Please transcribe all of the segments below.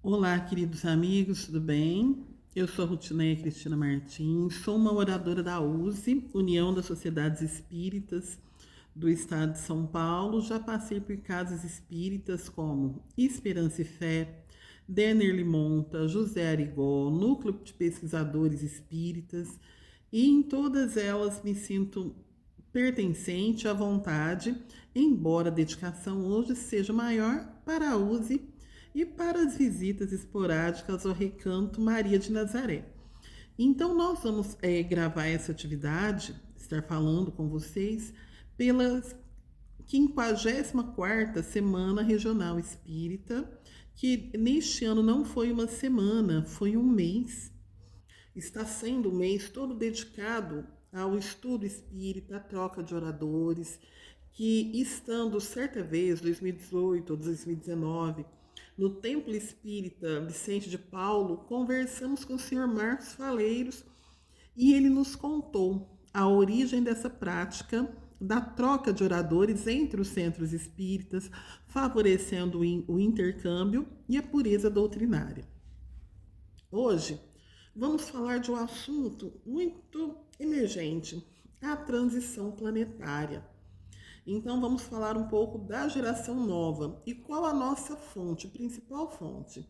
Olá, queridos amigos, tudo bem? Eu sou a Rutineia Cristina Martins, sou uma oradora da USE, União das Sociedades Espíritas do Estado de São Paulo. Já passei por casas espíritas como Esperança e Fé, Denner Limonta, José Arigó, Núcleo de Pesquisadores Espíritas, e em todas elas me sinto pertencente à vontade, embora a dedicação hoje seja maior para a USE e para as visitas esporádicas ao Recanto Maria de Nazaré. Então, nós vamos gravar essa atividade, estar falando com vocês, pela 54ª Semana Regional Espírita, que neste ano não foi uma semana, foi um mês. Está sendo um mês todo dedicado ao estudo espírita, à troca de oradores, que estando certa vez, 2018 ou 2019, no Templo Espírita Vicente de Paulo, conversamos com o senhor Marcos Faleiros e ele nos contou a origem dessa prática da troca de oradores entre os centros espíritas, favorecendo o intercâmbio e a pureza doutrinária. Hoje, vamos falar de um assunto muito emergente, a transição planetária. Então, vamos falar um pouco da geração nova e qual a nossa fonte, principal fonte.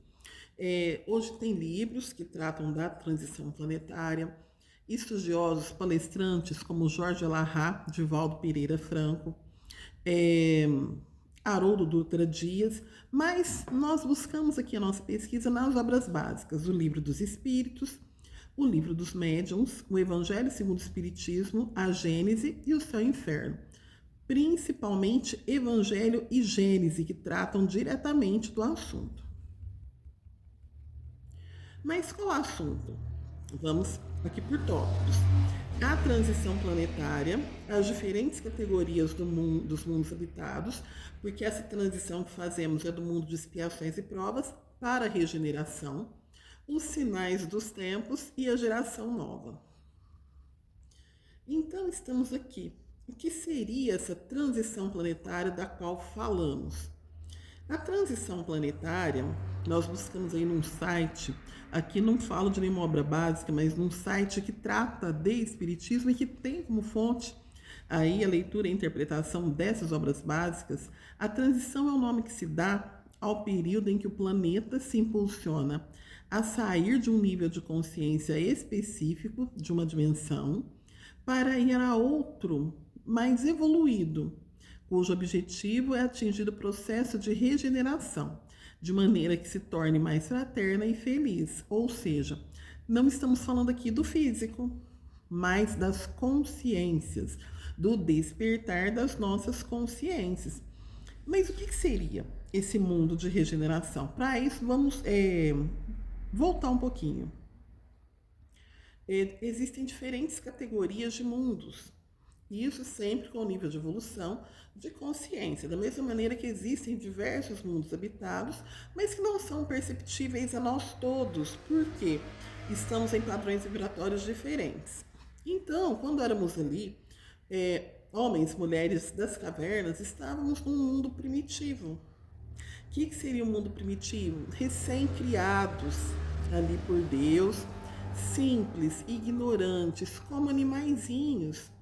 Hoje tem livros que tratam da transição planetária, estudiosos, palestrantes como Jorge Alahá, Divaldo Pereira Franco, Haroldo Dutra Dias, mas nós buscamos aqui a nossa pesquisa nas obras básicas, o Livro dos Espíritos, o Livro dos Médiuns, o Evangelho segundo o Espiritismo, a Gênese e o Céu e o Inferno. Principalmente Evangelho e Gênese, que tratam diretamente do assunto. Mas qual assunto? Vamos aqui por tópicos. A transição planetária, as diferentes categorias dos mundos habitados, porque essa transição que fazemos é do mundo de expiações e provas para a regeneração, os sinais dos tempos e a geração nova. Então, estamos aqui. O que seria essa transição planetária da qual falamos? A transição planetária, nós buscamos aí num site, aqui não falo de nenhuma obra básica, mas num site que trata de espiritismo e que tem como fonte aí a leitura e a interpretação dessas obras básicas. A transição é o nome que se dá ao período em que o planeta se impulsiona a sair de um nível de consciência específico, de uma dimensão, para ir a outro mais evoluído, cujo objetivo é atingir o processo de regeneração, de maneira que se torne mais fraterna e feliz. Ou seja, não estamos falando aqui do físico, mas das consciências, do despertar das nossas consciências. Mas o que seria esse mundo de regeneração? Para isso, vamos voltar um pouquinho. Existem diferentes categorias de mundos. Isso sempre com o nível de evolução de consciência. Da mesma maneira que existem diversos mundos habitados, mas que não são perceptíveis a nós todos, porque estamos em padrões vibratórios diferentes. Então, quando éramos ali, homens, mulheres das cavernas, estávamos num mundo primitivo. O que seria o mundo primitivo? Recém-criados ali por Deus, simples, ignorantes, como animaizinhos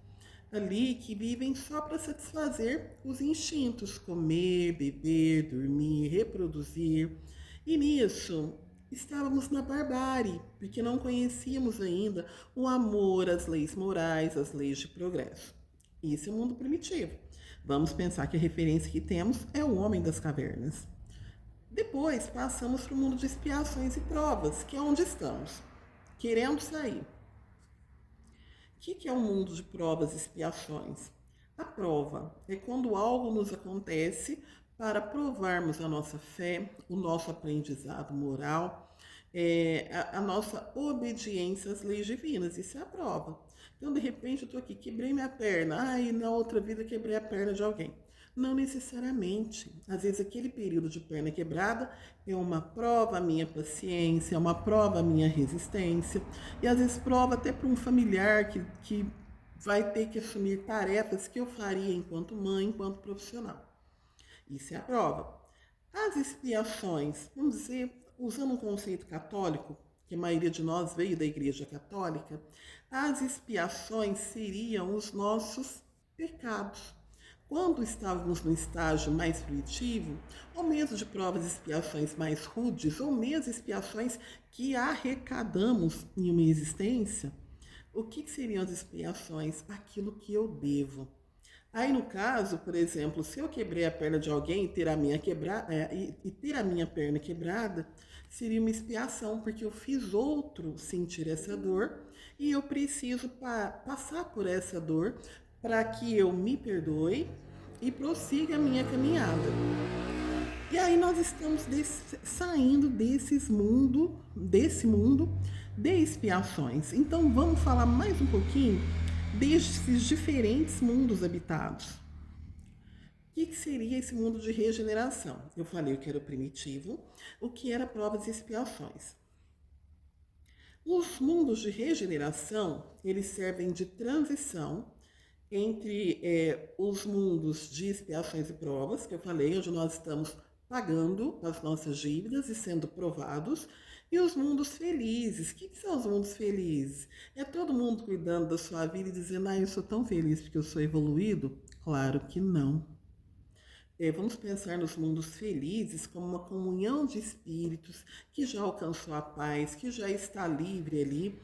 ali que vivem só para satisfazer os instintos, comer, beber, dormir, reproduzir. E nisso estávamos na barbárie, porque não conhecíamos ainda o amor, as leis morais, as leis de progresso. Isso é o mundo primitivo. Vamos pensar que a referência que temos é o homem das cavernas. Depois passamos para o mundo de expiações e provas, que é onde estamos, querendo sair. O que é um mundo de provas e expiações? A prova é quando algo nos acontece para provarmos a nossa fé, o nosso aprendizado moral, a nossa obediência às leis divinas. Isso é a prova. Então, de repente, eu estou aqui, quebrei minha perna. E na outra vida quebrei a perna de alguém. Não necessariamente. Às vezes aquele período de perna quebrada é uma prova à minha paciência, é uma prova à minha resistência. E às vezes prova até para um familiar que vai ter que assumir tarefas que eu faria enquanto mãe, enquanto profissional. Isso é a prova. As expiações, vamos dizer, usando um conceito católico, que a maioria de nós veio da Igreja Católica, as expiações seriam os nossos pecados. Quando estávamos no estágio mais primitivo, ou mesmo de provas e expiações mais rudes, ou mesmo expiações que arrecadamos em uma existência, o que seriam as expiações? Aquilo que eu devo. Aí no caso, por exemplo, se eu quebrei a perna de alguém e ter a minha perna quebrada, seria uma expiação, porque eu fiz outro sentir essa dor e eu preciso passar por essa dor para que eu me perdoe e prossiga a minha caminhada. E aí nós estamos saindo desse mundo de expiações. Então vamos falar mais um pouquinho desses diferentes mundos habitados. O que seria esse mundo de regeneração? Eu falei que era o primitivo, o que era provas e expiações. Os mundos de regeneração, eles servem de transição entre os mundos de expiações e provas, que eu falei, onde nós estamos pagando as nossas dívidas e sendo provados, e os mundos felizes. O que são os mundos felizes? É todo mundo cuidando da sua vida e dizendo, eu sou tão feliz porque eu sou evoluído? Claro que não. Vamos pensar nos mundos felizes como uma comunhão de espíritos que já alcançou a paz, que já está livre ali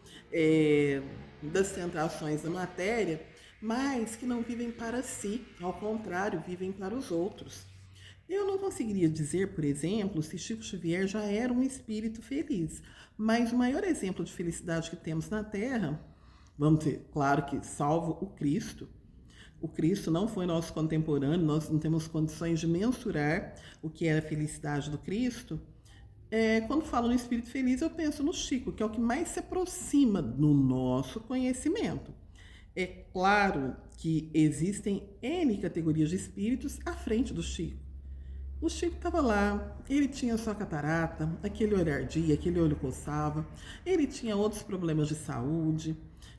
das tentações da matéria, mas que não vivem para si, ao contrário, vivem para os outros. Eu não conseguiria dizer, por exemplo, se Chico Xavier já era um espírito feliz, mas o maior exemplo de felicidade que temos na Terra, vamos dizer, claro que salvo o Cristo não foi nosso contemporâneo, nós não temos condições de mensurar o que era a felicidade do Cristo. Quando falo no espírito feliz, eu penso no Chico, que é o que mais se aproxima do nosso conhecimento. É claro que existem N categorias de espíritos à frente do Chico. O Chico estava lá, ele tinha sua catarata, aquele olho ardia, aquele olho coçava, ele tinha outros problemas de saúde,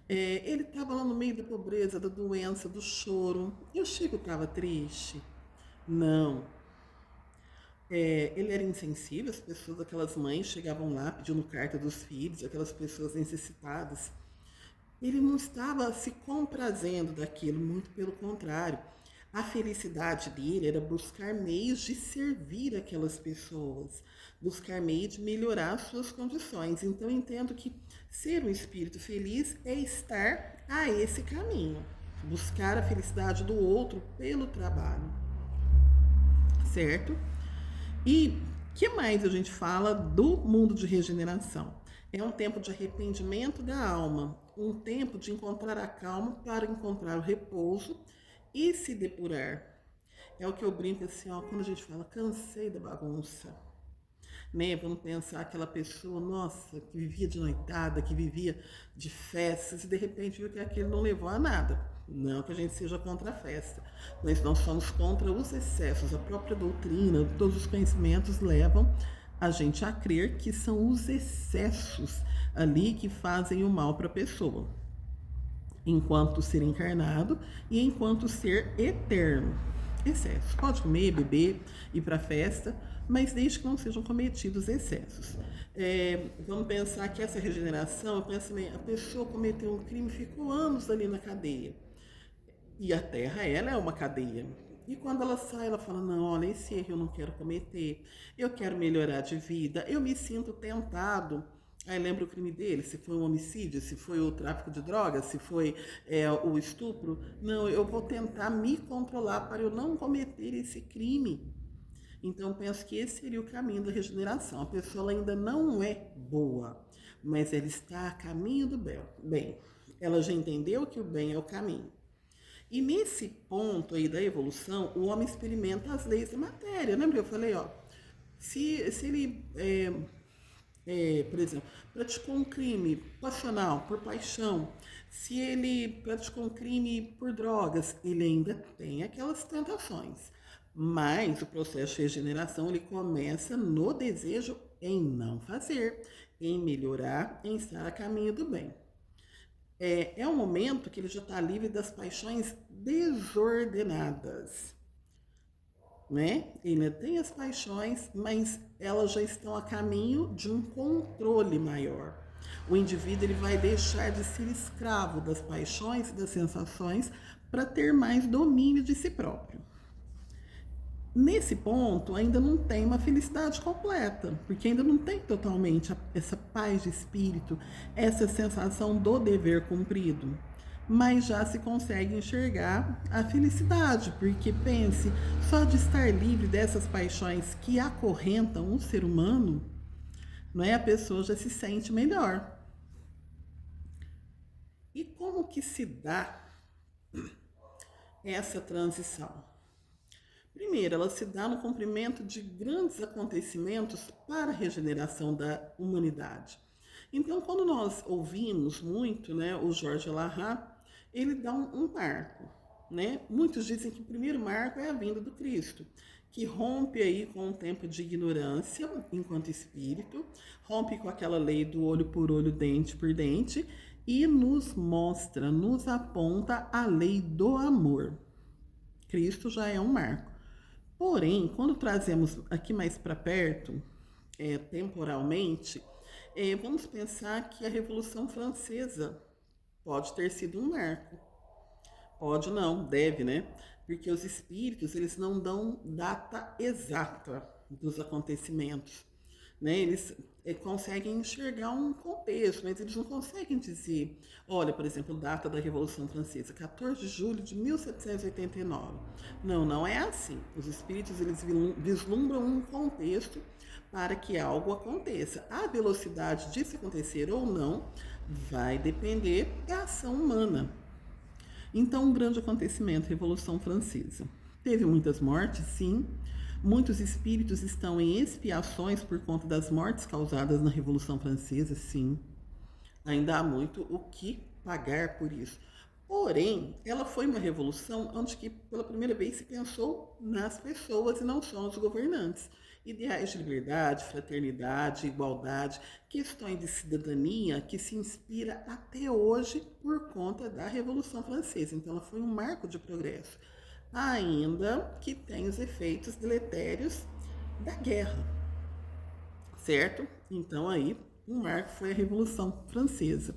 ele estava lá no meio da pobreza, da doença, do choro. E o Chico estava triste? Não. Ele era insensível, as pessoas, aquelas mães chegavam lá pedindo carta dos filhos, aquelas pessoas necessitadas. Ele não estava se comprazendo daquilo, muito pelo contrário. A felicidade dele era buscar meios de servir aquelas pessoas, buscar meios de melhorar as suas condições. Então, eu entendo que ser um espírito feliz é estar a esse caminho, buscar a felicidade do outro pelo trabalho, certo? E que mais a gente fala do mundo de regeneração? É um tempo de arrependimento da alma, um tempo de encontrar a calma para encontrar o repouso e se depurar. É o que eu brinco assim, quando a gente fala, cansei da bagunça. Né? Vamos pensar aquela pessoa, nossa, que vivia de noitada, que vivia de festas, e de repente viu que aquilo não levou a nada. Não que a gente seja contra a festa, mas nós somos contra os excessos. A própria doutrina, todos os conhecimentos levam a gente a crer que são os excessos ali que fazem o mal para a pessoa, enquanto ser encarnado e enquanto ser eterno. Excessos. Pode comer, beber, ir para a festa, mas desde que não sejam cometidos excessos. Vamos pensar que essa regeneração, eu penso assim, a pessoa cometeu um crime, ficou anos ali na cadeia. E a Terra, ela é uma cadeia. E quando ela sai, ela fala, não, olha, esse erro eu não quero cometer, eu quero melhorar de vida, eu me sinto tentado. Aí lembra o crime dele, se foi um homicídio, se foi o tráfico de drogas, se foi o estupro. Não, eu vou tentar me controlar para eu não cometer esse crime. Então, penso que esse seria o caminho da regeneração. A pessoa ainda não é boa, mas ela está a caminho do bem. Ela já entendeu que o bem é o caminho. E nesse ponto aí da evolução, o homem experimenta as leis da matéria. Lembra que eu falei, se ele, por exemplo, praticou um crime passional, por paixão, se ele praticou um crime por drogas, ele ainda tem aquelas tentações. Mas o processo de regeneração, ele começa no desejo em não fazer, em melhorar, em estar a caminho do bem. É um momento que ele já está livre das paixões desordenadas. né? Ele tem as paixões, mas elas já estão a caminho de um controle maior. O indivíduo ele vai deixar de ser escravo das paixões e das sensações para ter mais domínio de si próprio. Nesse ponto, ainda não tem uma felicidade completa, porque ainda não tem totalmente essa paz de espírito, essa sensação do dever cumprido. Mas já se consegue enxergar a felicidade, porque pense, só de estar livre dessas paixões que acorrentam o ser humano, não é? A pessoa já se sente melhor. E como que se dá essa transição? Primeiro, ela se dá no cumprimento de grandes acontecimentos para a regeneração da humanidade. Então, quando nós ouvimos muito, né, o Jorge Lahar, ele dá um marco. Né? Muitos dizem que o primeiro marco é a vinda do Cristo, que rompe aí com um tempo de ignorância enquanto espírito, rompe com aquela lei do olho por olho, dente por dente, e nos mostra, nos aponta a lei do amor. Cristo já é um marco. Porém, quando trazemos aqui mais para perto, temporalmente, vamos pensar que a Revolução Francesa pode ter sido um marco. Pode não, deve, né? Porque os espíritos, eles não dão data exata dos acontecimentos. Né? Eles conseguem enxergar um contexto, mas eles não conseguem dizer, olha, por exemplo, data da Revolução Francesa, 14 de julho de 1789. Não, não é assim. Os espíritos, eles vislumbram um contexto para que algo aconteça. A velocidade disso acontecer ou não vai depender da ação humana. Então, um grande acontecimento, Revolução Francesa. Teve muitas mortes, sim. Muitos espíritos estão em expiações por conta das mortes causadas na Revolução Francesa, sim. Ainda há muito o que pagar por isso. Porém, ela foi uma revolução onde que pela primeira vez se pensou nas pessoas e não só nos governantes. Ideais de liberdade, fraternidade, igualdade, questões de cidadania que se inspira até hoje por conta da Revolução Francesa. Então, ela foi um marco de progresso, ainda que tem os efeitos deletérios da guerra, certo? Então, aí, um marco foi a Revolução Francesa.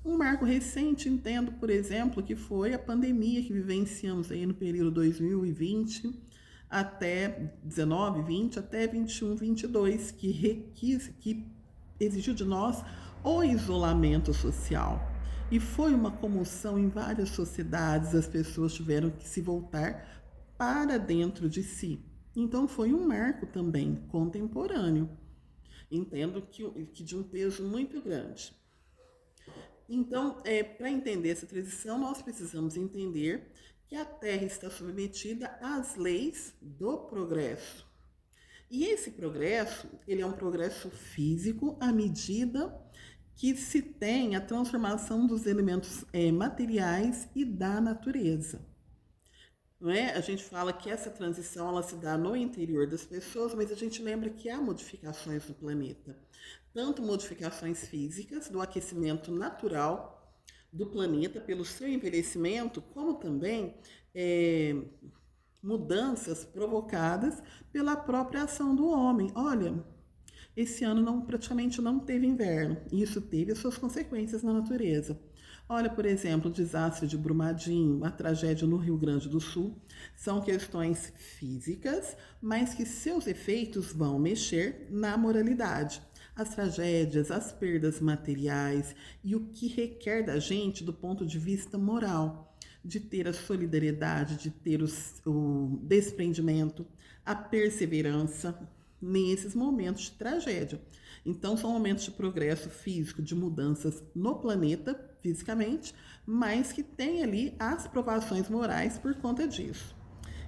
Um marco recente, entendo, por exemplo, que foi a pandemia que vivenciamos aí no período 2020 até 19, 20, até 21, 22, que exigiu de nós o isolamento social. E foi uma comoção em várias sociedades, as pessoas tiveram que se voltar para dentro de si. Então foi um marco também contemporâneo. Entendo que de um peso muito grande. Então, para entender essa transição, nós precisamos entender que a Terra está submetida às leis do progresso. E esse progresso, ele é um progresso físico à medida que se tem a transformação dos elementos materiais e da natureza. Não é? A gente fala que essa transição ela se dá no interior das pessoas, mas a gente lembra que há modificações no planeta. Tanto modificações físicas, do aquecimento natural do planeta pelo seu envelhecimento, como também mudanças provocadas pela própria ação do homem. Olha, esse ano praticamente não teve inverno, e isso teve as suas consequências na natureza. Olha, por exemplo, o desastre de Brumadinho, a tragédia no Rio Grande do Sul, são questões físicas, mas que seus efeitos vão mexer na moralidade. As tragédias, as perdas materiais e o que requer da gente do ponto de vista moral, de ter a solidariedade, de ter o desprendimento, a perseverança nesses momentos de tragédia. Então, são momentos de progresso físico, de mudanças no planeta, fisicamente, mas que tem ali as provações morais por conta disso.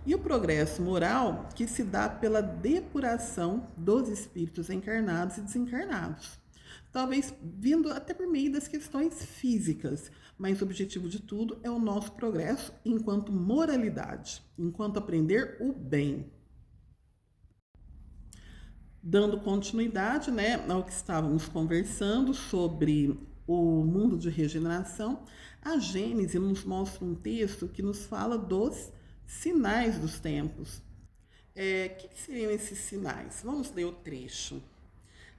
E o progresso moral que se dá pela depuração dos espíritos encarnados e desencarnados. Talvez vindo até por meio das questões físicas, mas o objetivo de tudo é o nosso progresso enquanto moralidade, enquanto aprender o bem. Dando continuidade, né, ao que estávamos conversando sobre o mundo de regeneração, a Gênese nos mostra um texto que nos fala dos sinais dos tempos. Que seriam esses sinais? Vamos ler o trecho.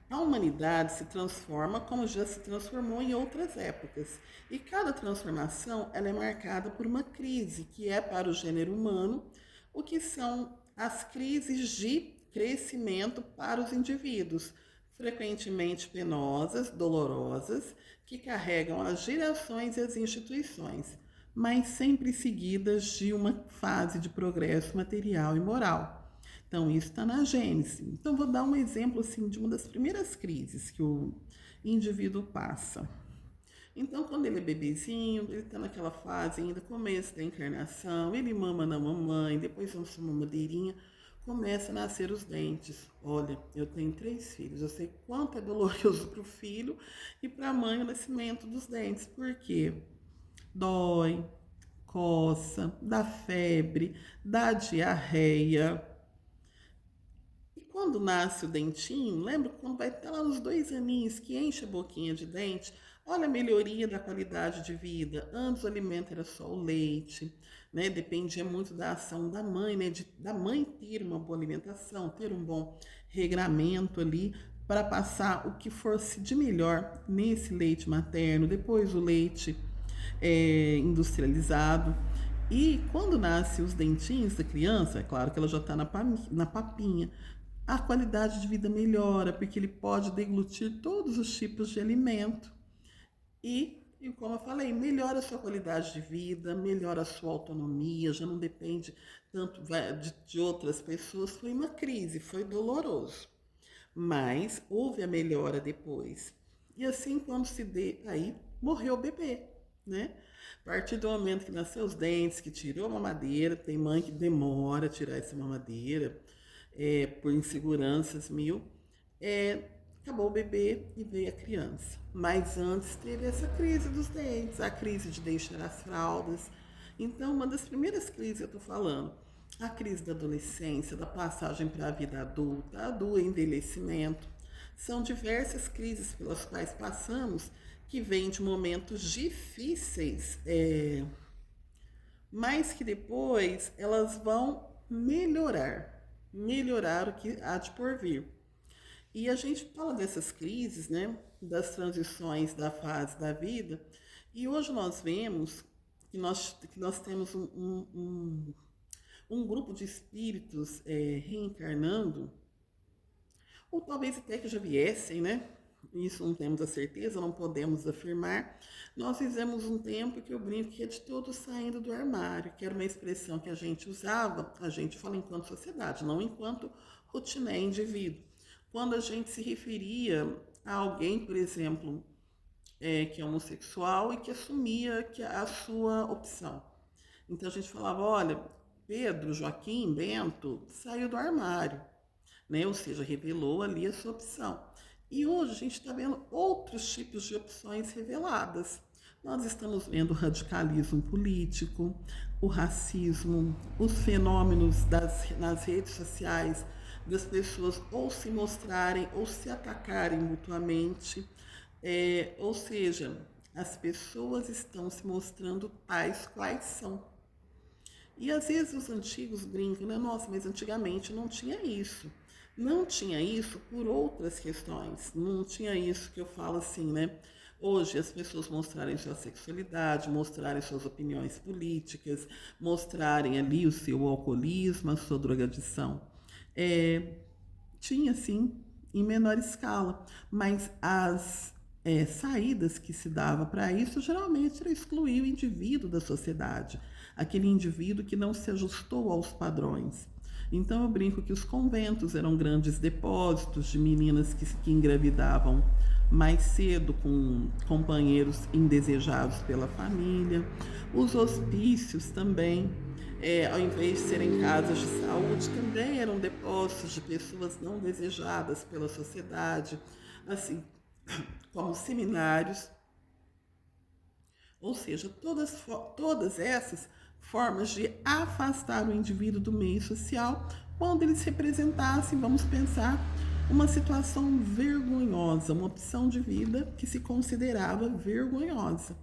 A humanidade se transforma como já se transformou em outras épocas, e cada transformação ela é marcada por uma crise, que é para o gênero humano o que são as crises de crescimento para os indivíduos, frequentemente penosas, dolorosas, que carregam as gerações e as instituições, mas sempre seguidas de uma fase de progresso material e moral. Então, isso está na Gênese. Então, vou dar um exemplo assim, de uma das primeiras crises que o indivíduo passa. Então, quando ele é bebezinho, ele está naquela fase ainda, começo da encarnação, ele mama na mamãe, depois vamos uma madeirinha, começa a nascer os dentes. Olha, eu tenho 3 filhos, eu sei quanto é doloroso para o filho e para a mãe o nascimento dos dentes. Por quê? Dói, coça, dá febre, dá diarreia. Quando nasce o dentinho, lembra quando vai estar lá os 2 aninhos que enche a boquinha de dente? Olha a melhoria da qualidade de vida. Antes o alimento era só o leite, né? Dependia muito da ação da mãe, né? Da mãe ter uma boa alimentação, ter um bom regramento ali para passar o que fosse de melhor nesse leite materno, depois o leite industrializado. E quando nasce os dentinhos da criança, é claro que ela já está na papinha, a qualidade de vida melhora, porque ele pode deglutir todos os tipos de alimento e como eu falei, melhora a sua qualidade de vida, melhora a sua autonomia, já não depende tanto de outras pessoas. Foi uma crise, foi doloroso, mas houve a melhora depois. E assim, quando se dê, aí morreu o bebê, né? A partir do momento que nasceu os dentes, que tirou a mamadeira, tem mãe que demora a tirar essa mamadeira, por inseguranças mil, acabou o bebê e veio a criança. Mas antes teve essa crise dos dentes, a crise de deixar as fraldas. Então, uma das primeiras crises que eu estou falando, a crise da adolescência, da passagem para a vida adulta, do envelhecimento, são diversas crises pelas quais passamos que vêm de momentos difíceis, mas que depois elas vão melhorar o que há de por vir. E a gente fala dessas crises, né, das transições da fase da vida, e hoje nós vemos que nós temos um grupo de espíritos reencarnando, ou talvez até que já viessem, né? Isso não temos a certeza, não podemos afirmar. Nós fizemos um tempo que eu brinco que é de todos saindo do armário, que era uma expressão que a gente usava, a gente fala enquanto sociedade, não enquanto rotiné indivíduo. Quando a gente se referia a alguém, por exemplo, que é homossexual e que assumia a sua opção. Então a gente falava, olha, Pedro, Joaquim, Bento saiu do armário, né? Ou seja, revelou ali a sua opção. E hoje a gente está vendo outros tipos de opções reveladas. Nós estamos vendo o radicalismo político, o racismo, os fenômenos nas redes sociais, das pessoas ou se mostrarem ou se atacarem mutuamente. Ou seja, as pessoas estão se mostrando tais quais são. E às vezes os antigos brincam, né? Nossa, mas antigamente não tinha isso. Não tinha isso por outras questões. Não tinha isso que eu falo assim, né? Hoje as pessoas mostrarem sua sexualidade, mostrarem suas opiniões políticas, mostrarem ali o seu alcoolismo, a sua drogadição. Tinha sim, em menor escala, mas as saídas que se dava para isso geralmente era excluir o indivíduo da sociedade, aquele indivíduo que não se ajustou aos padrões. Então eu brinco que os conventos eram grandes depósitos de meninas que engravidavam mais cedo com companheiros indesejados pela família. Os hospícios também, ao invés de serem casas de saúde, também eram depósitos de pessoas não desejadas pela sociedade, assim como seminários. Ou seja, todas essas formas de afastar o indivíduo do meio social quando eles representassem, vamos pensar, uma situação vergonhosa, uma opção de vida que se considerava vergonhosa.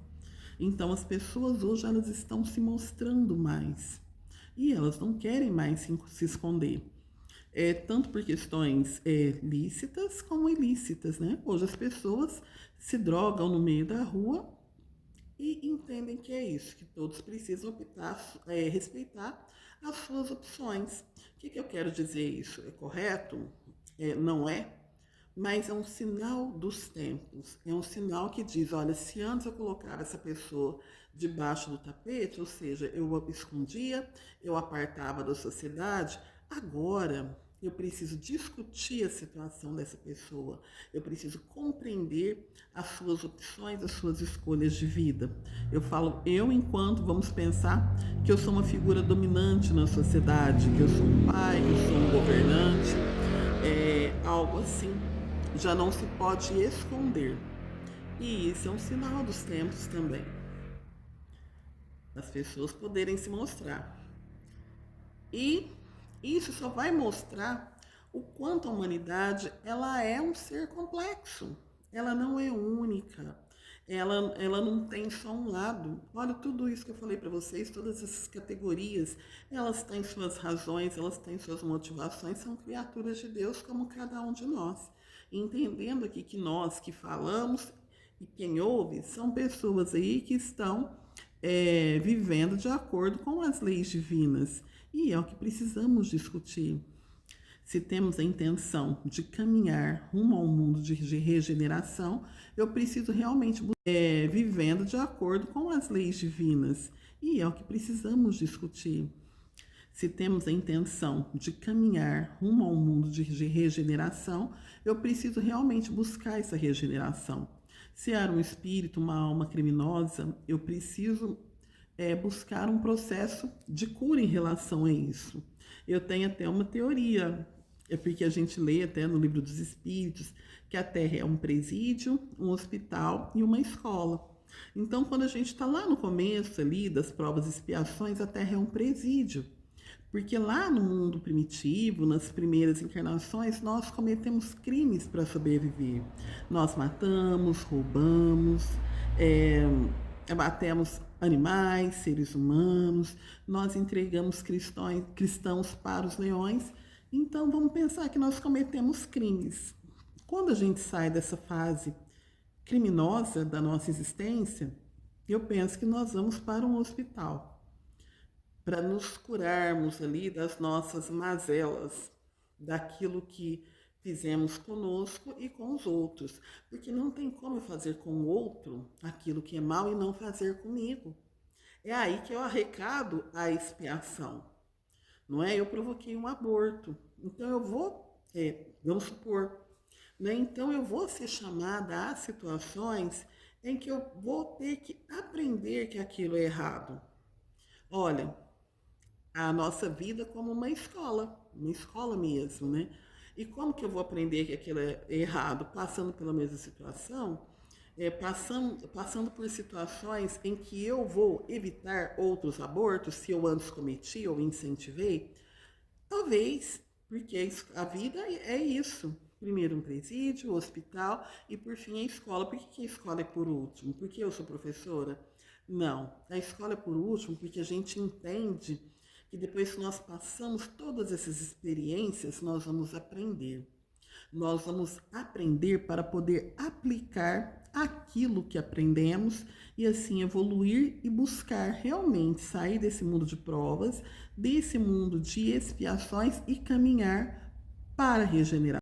Então as pessoas hoje elas estão se mostrando mais e elas não querem mais se esconder. tanto por questões lícitas como ilícitas, né? Hoje as pessoas se drogam no meio da rua e entendem que é isso, que todos precisam optar, respeitar as suas opções. O que eu quero dizer isso? É correto? Não é? Mas é um sinal dos tempos. É um sinal que diz, olha, se antes eu colocava essa pessoa debaixo do tapete, ou seja, eu a escondia, eu apartava da sociedade, agora eu preciso discutir a situação dessa pessoa. Eu preciso compreender as suas opções, as suas escolhas de vida. Eu falo eu enquanto vamos pensar que eu sou uma figura dominante na sociedade, que eu sou um pai, que eu sou um governante, algo assim. Já não se pode esconder. E isso é um sinal dos tempos também. As pessoas poderem se mostrar. E isso só vai mostrar o quanto a humanidade ela é um ser complexo. Ela não é única. Ela não tem só um lado. Olha, tudo isso que eu falei para vocês, todas essas categorias, elas têm suas razões, elas têm suas motivações, são criaturas de Deus como cada um de nós. Entendendo aqui que nós que falamos e quem ouve são pessoas aí que estão vivendo de acordo com as leis divinas. E é o que precisamos discutir. Se temos a intenção de caminhar rumo ao mundo de regeneração, eu preciso realmente vivendo de acordo com as leis divinas. E é o que precisamos discutir. Se temos a intenção de caminhar rumo ao mundo de regeneração, eu preciso realmente buscar essa regeneração. Se era um espírito, uma alma criminosa, eu preciso buscar um processo de cura em relação a isso. Eu tenho até uma teoria, porque a gente lê até no Livro dos Espíritos, que a Terra é um presídio, um hospital e uma escola. Então, quando a gente está lá no começo ali das provas e expiações, a Terra é um presídio. Porque lá no mundo primitivo, nas primeiras encarnações, nós cometemos crimes para sobreviver. Nós matamos, roubamos, abatemos animais, seres humanos, nós entregamos cristãos para os leões. Então vamos pensar que nós cometemos crimes. Quando a gente sai dessa fase criminosa da nossa existência, eu penso que nós vamos para um hospital para nos curarmos ali das nossas mazelas, daquilo que fizemos conosco e com os outros. Porque não tem como eu fazer com o outro aquilo que é mal e não fazer comigo. É aí que eu arrecado a expiação. Não é? Eu provoquei um aborto. Então eu vou, vamos supor, né? Então eu vou ser chamada a situações em que eu vou ter que aprender que aquilo é errado. Olha, a nossa vida como uma escola mesmo, né? E como que eu vou aprender que aquilo é errado? Passando pela mesma situação, passando por situações em que eu vou evitar outros abortos, se eu antes cometi ou incentivei? Talvez, porque a vida é isso. Primeiro um presídio, hospital e por fim a escola. Por que a escola é por último? Porque eu sou professora? Não, a escola é por último porque a gente entende que depois que nós passamos todas essas experiências, nós vamos aprender. Nós vamos aprender para poder aplicar aquilo que aprendemos e assim evoluir e buscar realmente sair desse mundo de provas, desse mundo de expiações e caminhar para regenerar.